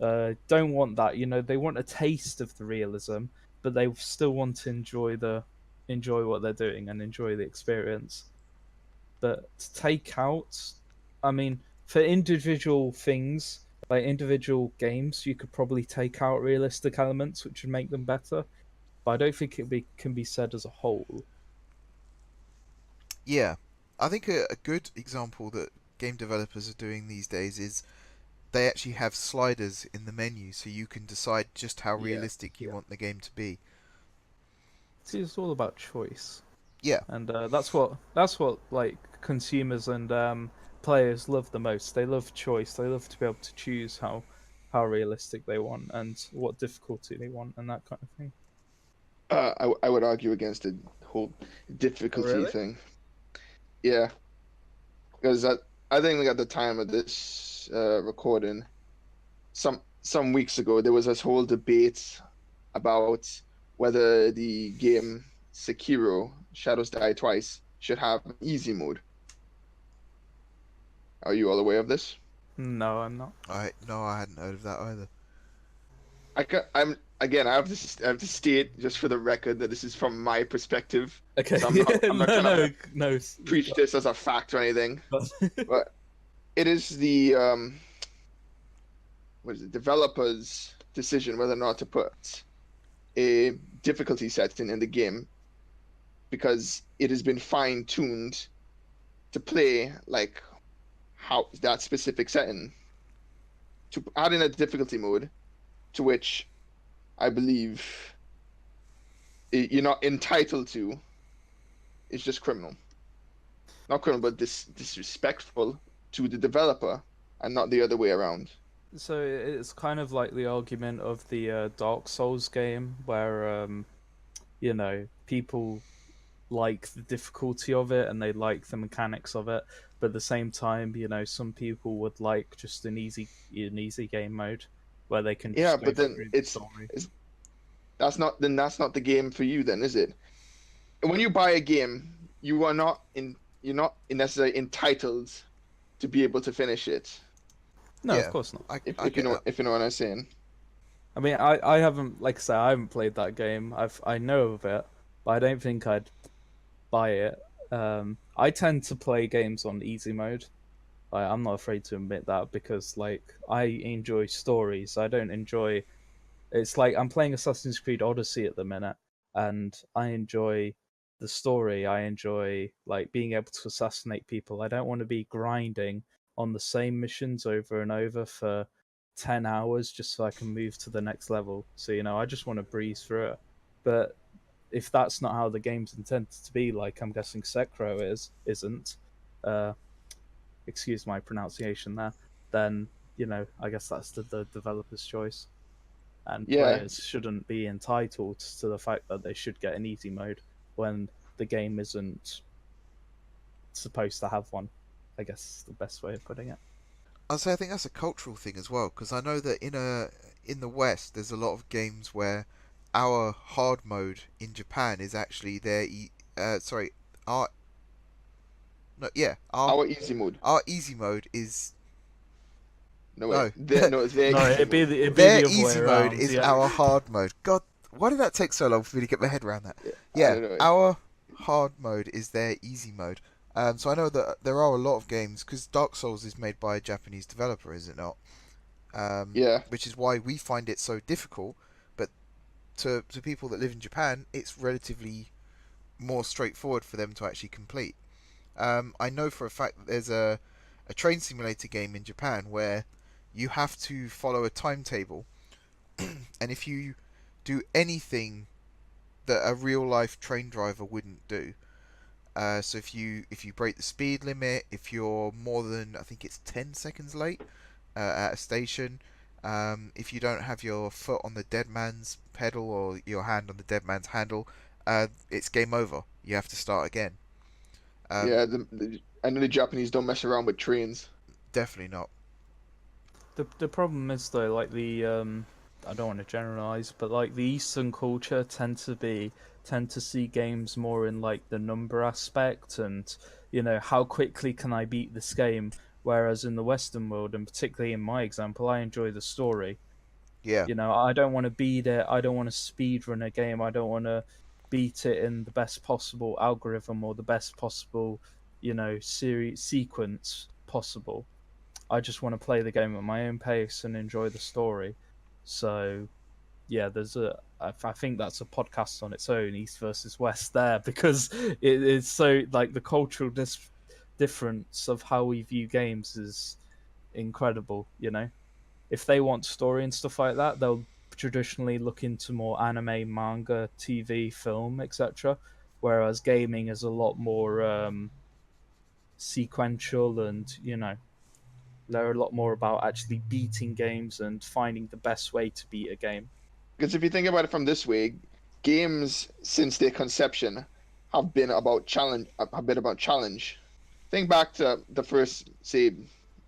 don't want that. You know, they want a taste of the realism, but they still want to enjoy what they're doing and enjoy the experience. But to take out, I mean, for individual things, like individual games, you could probably take out realistic elements, which would make them better. But I don't think can be said as a whole. Yeah, I think a good example that game developers are doing these days is they actually have sliders in the menu so you can decide just how Yeah, realistic you yeah. want the game to be. See, it's all about choice, Yeah, and that's what like consumers and players love the most. They love choice. They love to be able to choose how realistic they want and what difficulty they want and that kind of thing. I would argue against the whole Oh, difficulty really? thing. Yeah, because I think like at the time of this recording, some weeks ago, there was this whole debate about whether the game Sekiro: Shadows Die Twice should have an easy mode. Are you all aware of this? No, I'm not. I no, I hadn't heard of that either. I'm again, I have to state just for the record that this is from my perspective. Okay. So I'm not trying to no. preach this as a fact or anything. But it is the developer's decision whether or not to put a difficulty setting in the game, because it has been fine-tuned to play like how that specific setting, to add in a difficulty mode to which I believe you're not entitled to. It's just criminal. Not criminal, but disrespectful to the developer, and not the other way around. So it's kind of like the argument of the Dark Souls game, where people like the difficulty of it and they like the mechanics of it, but at the same time, some people would like just an easy game mode where they can just but then through the story. That's not the game for you then, is it? When you buy a game, you're not necessarily entitled to be able to finish it. No, Yeah, of course not. If you know what I'm saying. I mean, I haven't, like I say, I haven't played that game. I know of it, but I don't think I'd buy it. I tend to play games on easy mode. I'm not afraid to admit that, because I enjoy stories. I don't enjoy. It's like I'm playing Assassin's Creed Odyssey at the minute, and I enjoy the story. I enjoy being able to assassinate people. I don't want to be grinding on the same missions over and over for 10 hours just so I can move to the next level. So I just want to breeze through it. But if that's not how the game's intended to be, like I'm guessing Sekiro isn't, excuse my pronunciation there, then I guess that's the developer's choice, and players shouldn't be entitled to the fact that they should get an easy mode when the game isn't supposed to have one. I guess is the best way of putting it. I think that's a cultural thing as well, because I know that in the West there's a lot of games where our hard mode in Japan is actually our easy mode. Our easy mode is it's their it'd be the their other way easy around, mode is yeah. our hard mode. God, why did that take so long for me to get my head around that? I don't know. Our hard mode is their easy mode. So I know that there are a lot of games, because Dark Souls is made by a Japanese developer, is it not? Which is why we find it so difficult. But to people that live in Japan, it's relatively more straightforward for them to actually complete. I know for a fact that there's a train simulator game in Japan where you have to follow a timetable, and if you do anything that a real life train driver wouldn't do, so if you break the speed limit, if you're more than, I think it's 10 seconds late at a station, if you don't have your foot on the dead man's pedal or your hand on the dead man's handle, it's game over. You have to start again. I know the Japanese don't mess around with trains. Definitely not. The problem is though, I don't want to generalize, but the Eastern culture tend to see games more in the number aspect and how quickly can I beat this game, whereas in the Western world, and particularly in my example, I enjoy the story. Yeah. I don't want to beat it. I don't want to speed run a game. I don't want to beat it in the best possible algorithm or the best possible sequence possible. I just want to play the game at my own pace and enjoy the story. So yeah, I think that's a podcast on its own, East versus West there, because it is so the cultural difference of how we view games is incredible. If they want story and stuff like that, they'll traditionally look into more anime, manga, TV, film, etc. Whereas gaming is a lot more sequential, and they're a lot more about actually beating games and finding the best way to beat a game. Because if you think about it from this way, games since their conception have been about challenge. Think back to the first,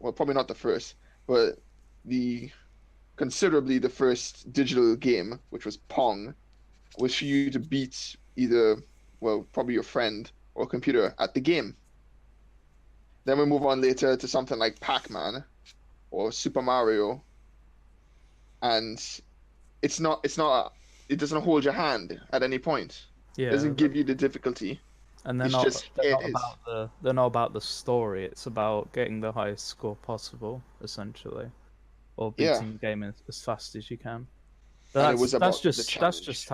probably not the first, but considerably the first digital game, which was Pong, was for you to beat probably your friend or computer at the game. Then we move on later to something like Pac-Man or Super Mario, and it doesn't hold your hand at any point. It Yeah, doesn't give you the difficulty. and It's just here it is. they're not about the story. It's about getting the highest score possible, essentially, or Yeah. beating the game as fast as you can. And it That's was about the challenge.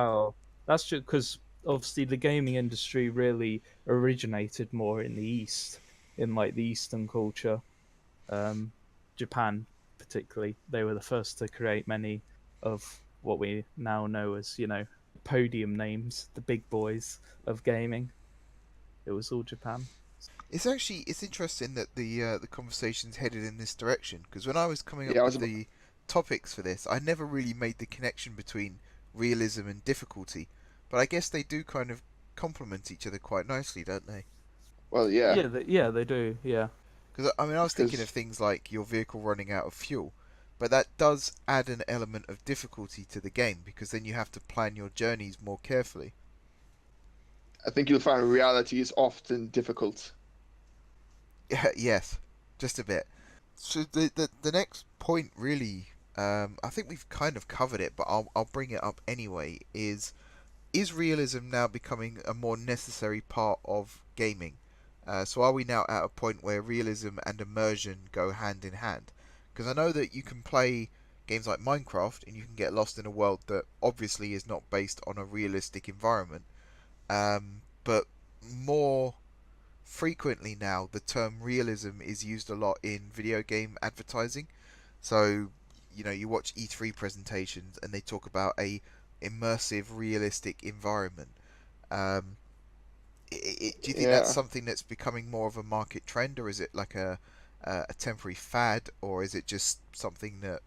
that's just because obviously the gaming industry really originated more in the East, in like the Eastern culture. Japan particularly, they were the first to create many of what we now know as, you know, podium names, the big boys of gaming. It was all Japan. It's interesting that the conversation's headed in this direction, because when I was coming up Yeah, I was with the topics for this, I never really made the connection between realism and difficulty, but I guess they do kind of complement each other quite nicely, don't they? well, yeah, Yeah, they do. Yeah, Because I mean, I was thinking of because things like your vehicle running out of fuel, but that does add an element of difficulty to the game, because then you have to plan your journeys more carefully. I think you'll find reality is often difficult. Yes, just a bit. So the next point really, I think we've kind of covered it, but I'll bring it up anyway. Is realism now becoming a more necessary part of gaming? So are we now at a point where realism and immersion go hand in hand? Because I know that you can play games like Minecraft and you can get lost in a world that obviously is not based on a realistic environment. But more frequently now, the term realism is used a lot in video game advertising. So, you know, you watch E3 presentations and they talk about a immersive, realistic environment. Um, do you think that's Yeah, something that's becoming more of a market trend, or is it like a temporary fad, or is it just something that,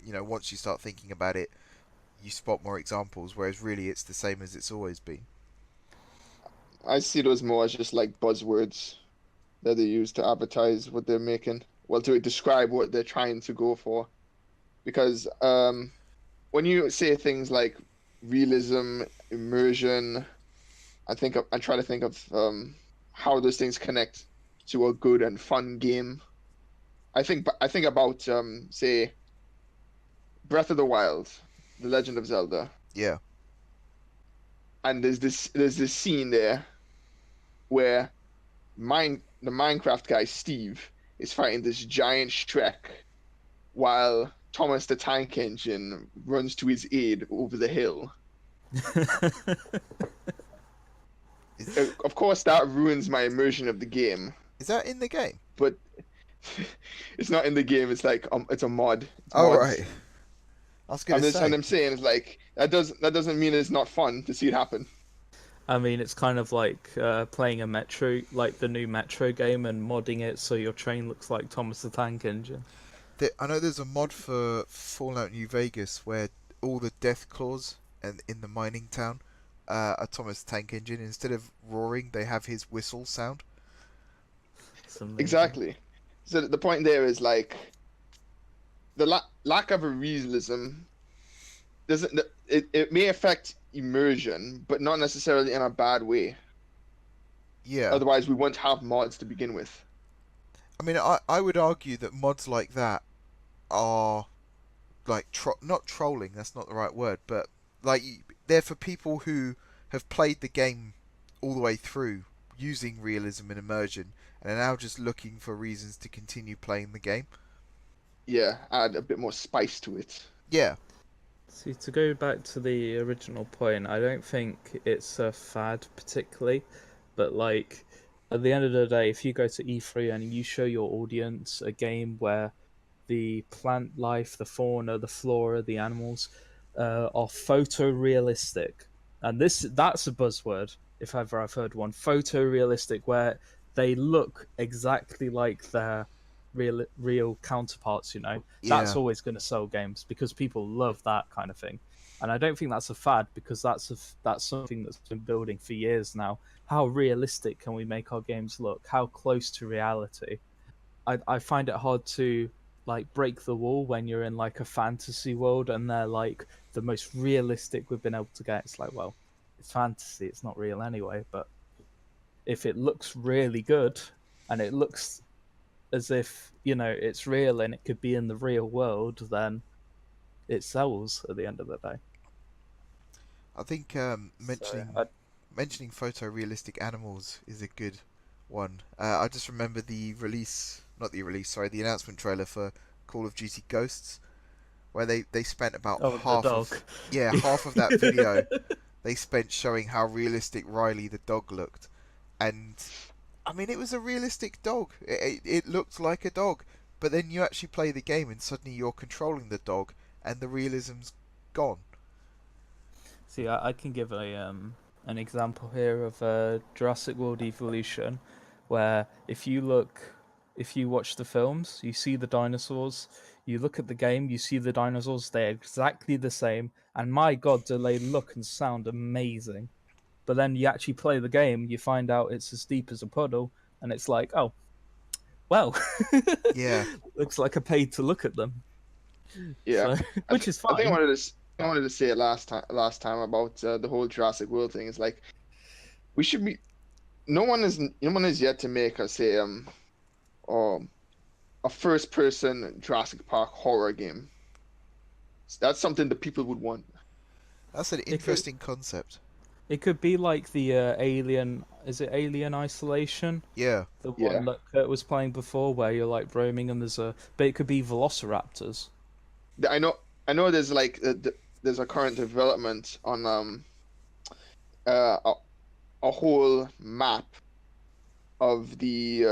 you know, once you start thinking about it, you spot more examples, whereas really it's the same as it's always been? I see those more as just like buzzwords that they use to advertise what they're making. Well, to describe what they're trying to go for. Because when you say things like realism, immersion, I try to think of how those things connect to a good and fun game. I think about say Breath of the Wild, The Legend of Zelda, Yeah. and there's this scene there where the Minecraft guy Steve is fighting this giant Shrek while Thomas the Tank Engine runs to his aid over the hill. Is, Of course, that ruins my immersion of the game, is that in the game? but it's not in the game. It's like it's a mod. It's Oh, mods. right. I was gonna And say. I'm saying is like that doesn't mean it's not fun to see it happen. I mean, it's kind of like playing a Metro, like the new Metro game, and modding it so your train looks like Thomas the Tank Engine. I know there's a mod for Fallout New Vegas where all the death claws and in the mining town are Thomas the Tank Engine. Instead of roaring, they have his whistle sound. It's amazing. Exactly. So the point there is like the lack of a realism doesn't it may affect immersion, but not necessarily in a bad way. Yeah. Otherwise, we won't have mods to begin with. I mean, I would argue that mods like that are like not trolling. That's not the right word, but like they're for people who have played the game all the way through using realism and immersion, and are now just looking for reasons to continue playing the game. Yeah, add a bit more spice to it. Yeah. See, to go back to the original point, I don't think it's a fad particularly, but like at the end of the day, if you go to E3 and you show your audience a game where the plant life, the fauna, the flora, the animals are photorealistic, and that's a buzzword if ever I've heard one. Photorealistic, where they look exactly like their real counterparts. You know, Yeah. that's always going to sell games because people love that kind of thing. And I don't think that's a fad because that's something that's been building for years now. How realistic can we make our games look? How close to reality? I find it hard to like break the wall when you're in like a fantasy world and they're like the most realistic we've been able to get. It's like, well, it's fantasy, it's not real anyway. But if it looks really good and it looks as if, you know, it's real and it could be in the real world, then it sells at the end of the day. I think So mentioning photorealistic animals is a good one. I just remember the announcement trailer for Call of Duty Ghosts, where they spent about oh, the dog. half of that video they spent showing how realistic Riley the dog looked, and I mean it was a realistic dog. It looked like a dog, but then you actually play the game and suddenly you're controlling the dog, and the realism's gone. See, I can give an example here of Jurassic World Evolution, where if you watch the films, you see the dinosaurs. You look at the game, you see the dinosaurs. They're exactly the same, and my God, do they look and sound amazing! But then you actually play the game, you find out it's as deep as a puddle, and it's like, oh, well, Yeah. looks like I paid to look at them. Yeah, So, which is fine. I think I wanted to say it last time about the whole Jurassic World thing. Is like we should be. No one is yet to make a say a first person Jurassic Park horror game. That's something that people would want. That's an interesting concept. It could be like the Alien. Is it Alien Isolation? Yeah. The one that Kurt was playing before, where you're like roaming and but it could be velociraptors. I know. There's like there's a current development on a whole map of the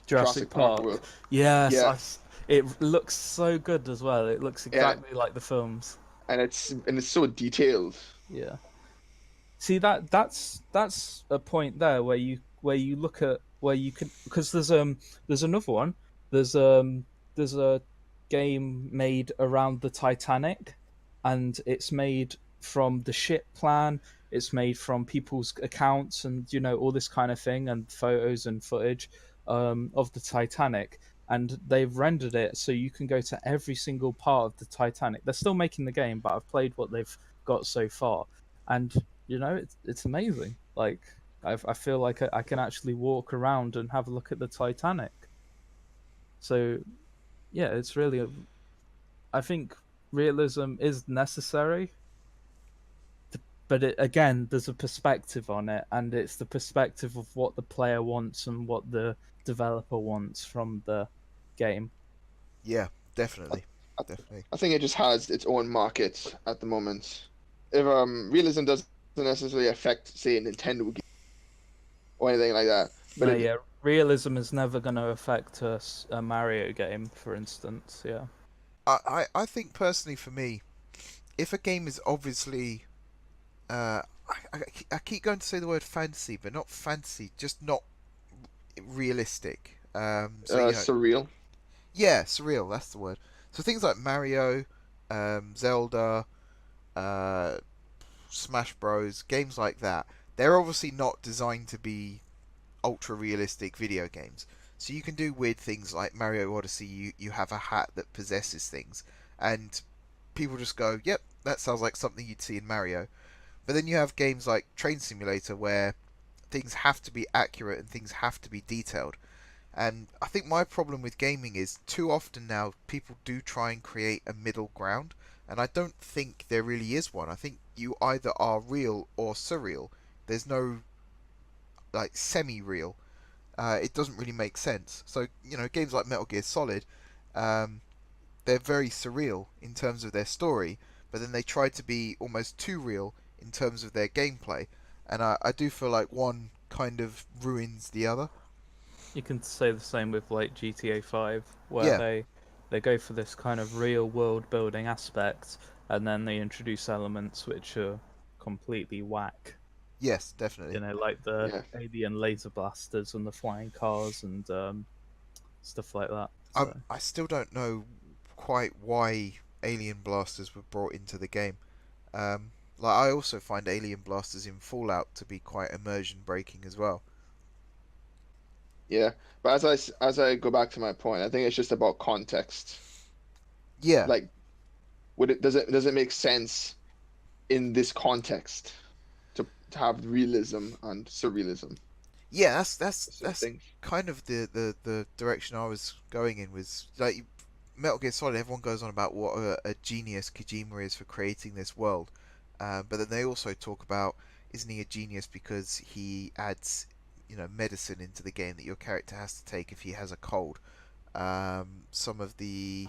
Jurassic Park world. Yes, Yeah. it looks so good as well. It looks exactly like the films. And it's so detailed. Yeah. See that's a point there where you look at where you can, because there's another one. There's a game made around the Titanic, and it's made from the ship plan. It's made from people's accounts and all this kind of thing, and photos and footage of the Titanic. And they've rendered it so you can go to every single part of the Titanic. They're still making the game, but I've played what they've got so far, and it's amazing. Like I feel like I can actually walk around and have a look at the Titanic. So yeah, it's really I think realism is necessary, but again, there's a perspective on it, and it's the perspective of what the player wants and what the developer wants from the game. Yeah, definitely. Definitely. I think it just has its own market at the moment. If realism doesn't necessarily affect, say, a Nintendo game or anything like that. But yeah, realism is never going to affect a Mario game, for instance. Yeah. I think personally for me, if a game is obviously, I keep going to say the word fantasy, but not fantasy, just not realistic. surreal. Yeah, surreal. That's the word. So things like Mario, Zelda, Smash Bros, games like that, they're obviously not designed to be ultra realistic video games. So you can do weird things like Mario Odyssey. You have a hat that possesses things, and people just go, "Yep, that sounds like something you'd see in Mario." But then you have games like Train Simulator where things have to be accurate and things have to be detailed. And I think my problem with gaming is too often now people do try and create a middle ground, and I don't think there really is one. I think you either are real or surreal. There's no like semi-real. It doesn't really make sense. So games like Metal Gear Solid, they're very surreal in terms of their story, but then they try to be almost too real in terms of their gameplay, and I do feel like one kind of ruins the other. You can say the same with like GTA 5, where they go for this kind of real world building aspect, and then they introduce elements which are completely whack. Yes, definitely. Like the alien laser blasters and the flying cars and stuff like that. So. I still don't know quite why alien blasters were brought into the game. I also find alien blasters in Fallout to be quite immersion breaking as well. Yeah, but as I go back to my point, I think it's just about context. Yeah. Like, does it make sense in this context to have realism and surrealism? Yeah, that's kind of the direction I was going in. Was like Metal Gear Solid, everyone goes on about what a genius Kojima is for creating this world, but then they also talk about, isn't he a genius because he adds, medicine into the game that your character has to take if he has a cold. Some of the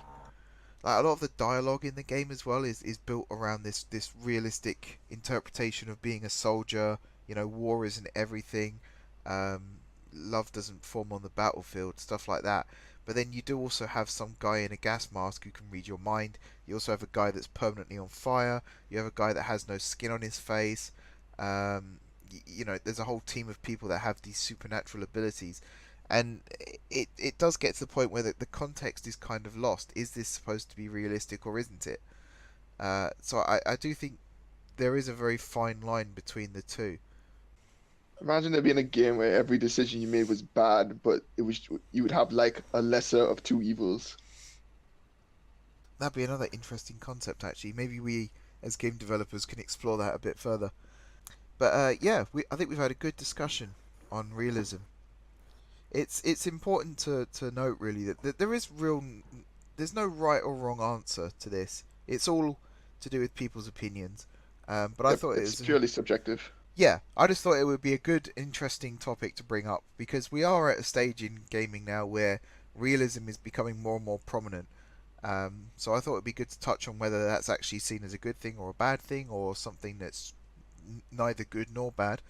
Like a lot of the dialogue in the game as well is built around this realistic interpretation of being a soldier. War isn't everything. Love doesn't form on the battlefield, stuff like that. But then you do also have some guy in a gas mask who can read your mind. You also have a guy that's permanently on fire. You have a guy that has no skin on his face. There's a whole team of people that have these supernatural abilities, and it does get to the point where the context is kind of lost. Is this supposed to be realistic or isn't it? So I do think there is a very fine line between the two. Imagine there being a game where every decision you made was bad, but you would have like a lesser of two evils. That'd be another interesting concept, actually. Maybe we, as game developers, can explore that a bit further. But I think we've had a good discussion on realism. It's important to note really that there's no right or wrong answer to this. It's all to do with people's opinions. But I thought it's purely subjective. Yeah, I just thought it would be a good, interesting topic to bring up, because we are at a stage in gaming now where realism is becoming more and more prominent. So I thought it'd be good to touch on whether that's actually seen as a good thing or a bad thing, or something that's neither good nor bad.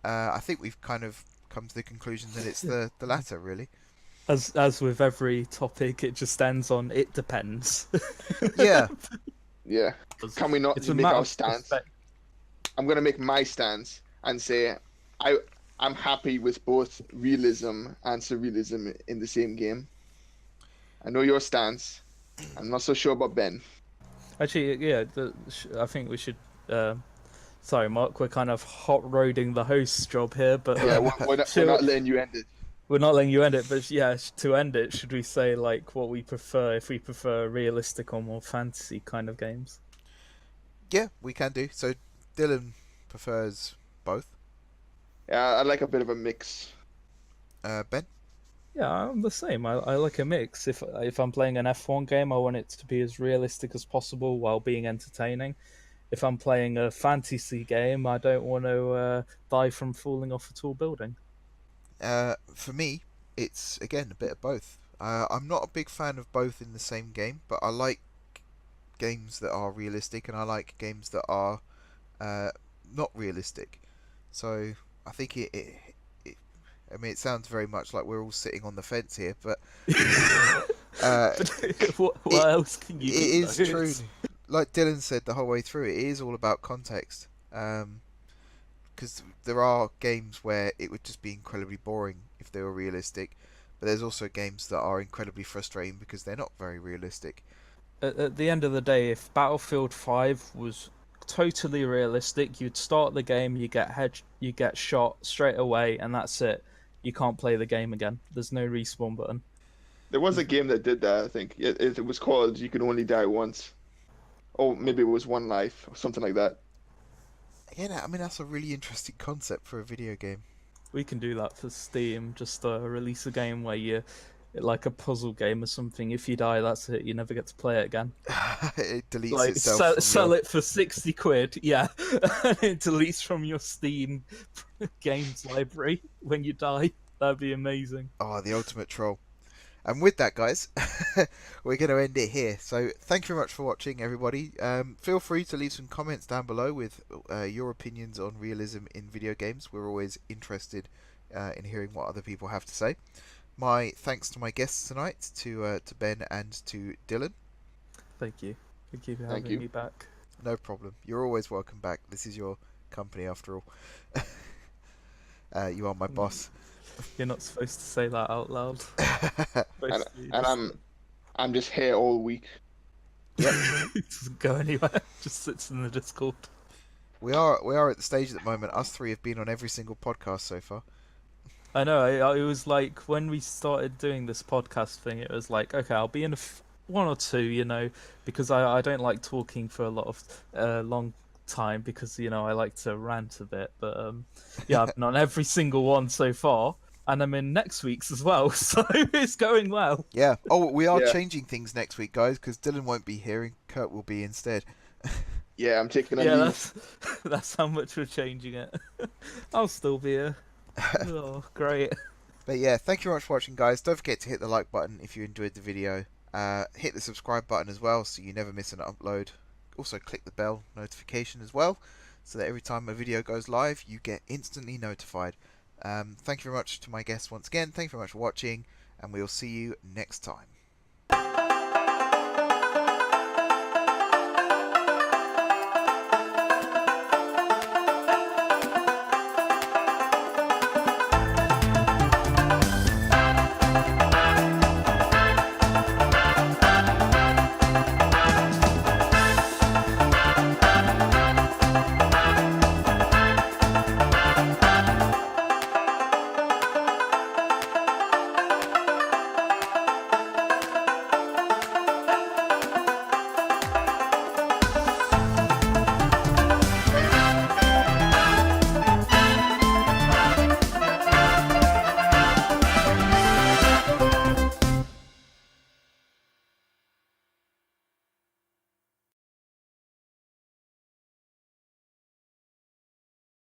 I think we've kind of come to the conclusion that it's the latter, really. As with every topic, it just ends on "it depends." Yeah. Yeah. Can we not make our stance? I'm gonna make my stance and say I'm happy with both realism and surrealism in the same game. I know your stance. I'm not so sure about Ben. Actually, yeah, I think we should. Sorry, Mark, we're kind of hot-roading the host's job here, but Yeah, we're not letting you end it. We're not letting you end it, but yeah, to end it, should we say like what we prefer? If we prefer realistic or more fantasy kind of games? Yeah, we can do. So Dylan prefers both. Yeah, I like a bit of a mix. Ben? Yeah, I'm the same. I like a mix. If I'm playing an F1 game, I want it to be as realistic as possible while being entertaining. If I'm playing a fantasy game, I don't want to die from falling off a tall building. For me, it's again a bit of both. I'm not a big fan of both in the same game, but I like games that are realistic, and I like games that are not realistic. So I think it sounds very much like we're all sitting on the fence here, but what else can you do? It is true. Like Dylan said the whole way through, it is all about context. Because there are games where it would just be incredibly boring if they were realistic, but there's also games that are incredibly frustrating because they're not very realistic. At the end of the day, if Battlefield 5 was totally realistic, you'd start the game, you get shot straight away, and that's it. You can't play the game again. There's no respawn button. There was a game that did that, I think. It was called You Can Only Die Once. Or maybe it was One Life, or something like that. Yeah, I mean, that's a really interesting concept for a video game. We can do that for Steam, just release a game where you, like a puzzle game or something, if you die, that's it, you never get to play it again. It deletes itself. Sell it for 60 quid, yeah. It deletes from your Steam games library when you die. That'd be amazing. Oh, the ultimate troll. And with that, guys, we're going to end it here. So thank you very much for watching, everybody. Feel free to leave some comments down below with your opinions on realism in video games. We're always interested in hearing what other people have to say. My thanks to my guests tonight, to Ben and to Dylan. Thank you. Thank you for having me back. No problem. You're always welcome back. This is your company, after all. You are my boss. You're not supposed to say that out loud. And I'm just here all week. Yep. It doesn't go anywhere. Just sits in the Discord. We are at the stage at the moment. Us three have been on every single podcast so far. I know. It was like when we started doing this podcast thing. It was like, okay, I'll be in one or two, because I don't like talking for a lot of long time because I like to rant a bit. But yeah, I've been on every single one so far. and I'm in next week's as well, so it's going well. Yeah. Oh, we are Yeah. changing things next week, guys, because Dylan won't be here and Kurt will be instead. Yeah, I'm taking a Yeah, leave. that's how much we're changing it. I'll still be here. Oh, great. But yeah, thank you very much for watching, guys. Don't forget to hit the like button if you enjoyed the video. Hit the subscribe button as well so you never miss an upload. Also click the bell notification as well so that every time a video goes live you get instantly notified. Thank you very much to my guests once again. Thank you very much for watching, and we'll see you next time.